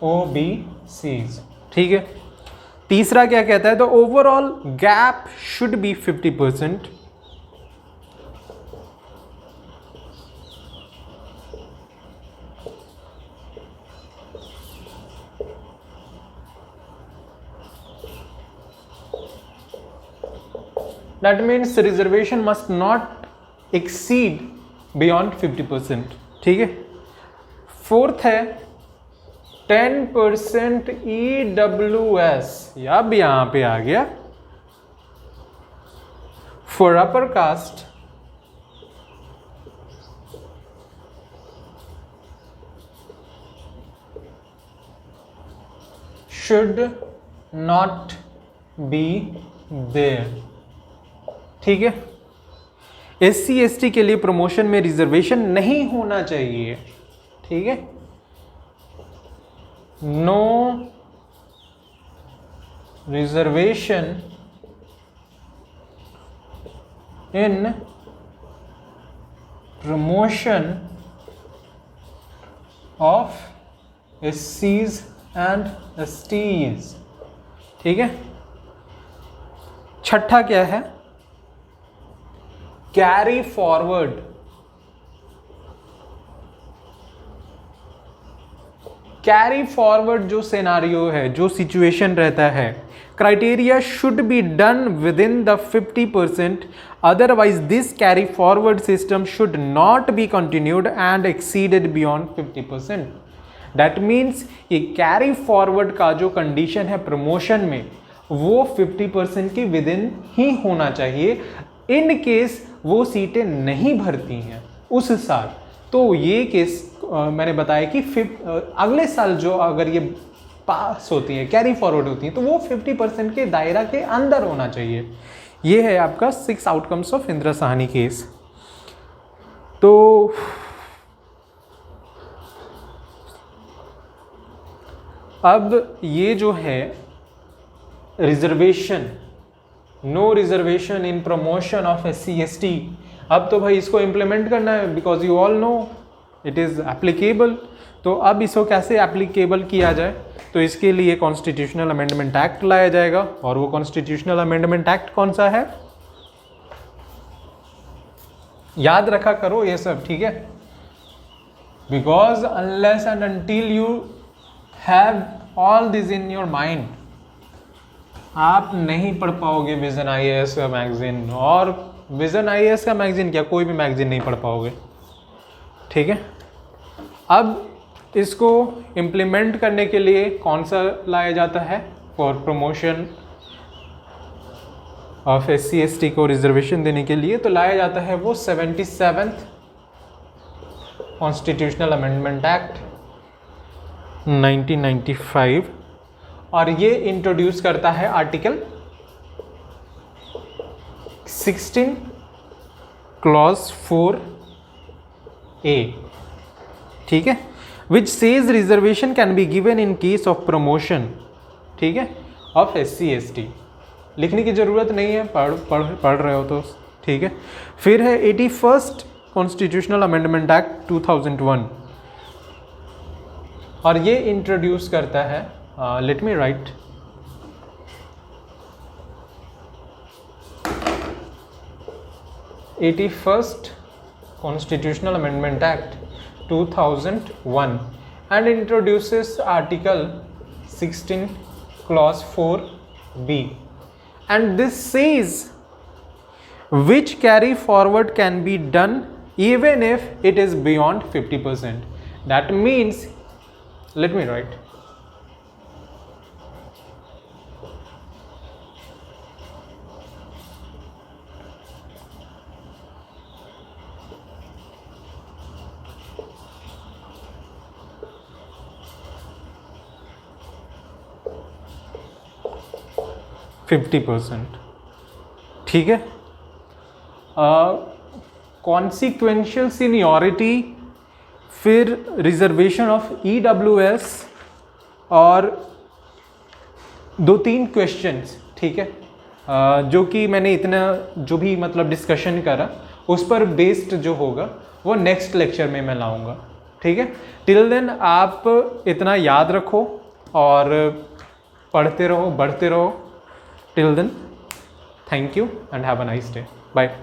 OBCs, ठीक है। तीसरा क्या कहता है, the overall gap should be 50%, that means reservation must not exceed beyond 50%, ठीक है। फोर्थ है 10% EWS, अब यहां पे आ गया for upper caste should not be there, ठीक है। SC ST के लिए प्रमोशन में रिजर्वेशन नहीं होना चाहिए, ठीक है। No reservation in promotion of SCs and STs, ठीक है। छठा क्या है, कैरी फॉरवर्ड, कैरी फॉरवर्ड जो सिनेरियो है, जो सिचुएशन रहता है, criteria should be done within the 50%, otherwise this carry forward system should not be continued and exceeded beyond 50%। That means ये कैरी फॉरवर्ड का जो कंडीशन है प्रमोशन में, वो 50% के विद इन ही होना चाहिए। इन केस वो सीटें नहीं भरती हैं उस साल, तो ये केस मैंने बताया कि अगले साल जो अगर ये पास होती है, कैरी फॉरवर्ड होती है, तो वो 50% के दायरा के अंदर होना चाहिए। ये है आपका 6 outcomes of Indira Sahni case. तो अब ये जो है reservation, no reservation in promotion of SC ST, अब तो भाई इसको इम्प्लीमेंट करना है, because you all know it is applicable. तो अब इसको कैसे एप्लीकेबल किया जाए, तो इसके लिए कॉन्स्टिट्यूशनल अमेंडमेंट एक्ट लाया जाएगा। और वो कॉन्स्टिट्यूशनल अमेंडमेंट एक्ट कौन सा है, याद रखा करो ये सब, ठीक है। Because unless and until you have all this in your mind, आप नहीं पढ़ पाओगे विजन IAS का मैगजीन, और विजन IAS का मैगजीन क्या, कोई भी मैगजीन नहीं पढ़ पाओगे, ठीक है। अब इसको इम्प्लीमेंट करने के लिए कौन सा लाया जाता है, for promotion of SC ST को रिजर्वेशन देने के लिए, तो लाया जाता है वो 77th कॉन्स्टिट्यूशनल अमेंडमेंट एक्ट 1995, और ये इंट्रोड्यूस करता है आर्टिकल 16 क्लॉज 4A, ठीक है, which says reservation can be given in case of promotion, ठीक है, ऑफ SC ST। लिखने की जरूरत नहीं है, पढ़ रहे हो तो, ठीक है। फिर है 81st कॉन्स्टिट्यूशनल अमेंडमेंट एक्ट 2001, और ये इंट्रोड्यूस करता है, let me right, (81st Constitutional Amendment Act 2001) and introduces Article 16 Clause 4B, and this says which carry forward can be done even if it is beyond 50%. That means, let me write, (50%), ठीक है। Consequential seniority, फिर reservation of EWS, और 2-3 questions, ठीक है, जो कि मैंने इतना जो भी मतलब डिस्कशन करा उस पर बेस्ड जो होगा वो नेक्स्ट लेक्चर में मैं लाऊंगा, ठीक है। टिल देन आप इतना याद रखो और पढ़ते रहो, बढ़ते रहो। Till then, thank you and have a nice day, bye.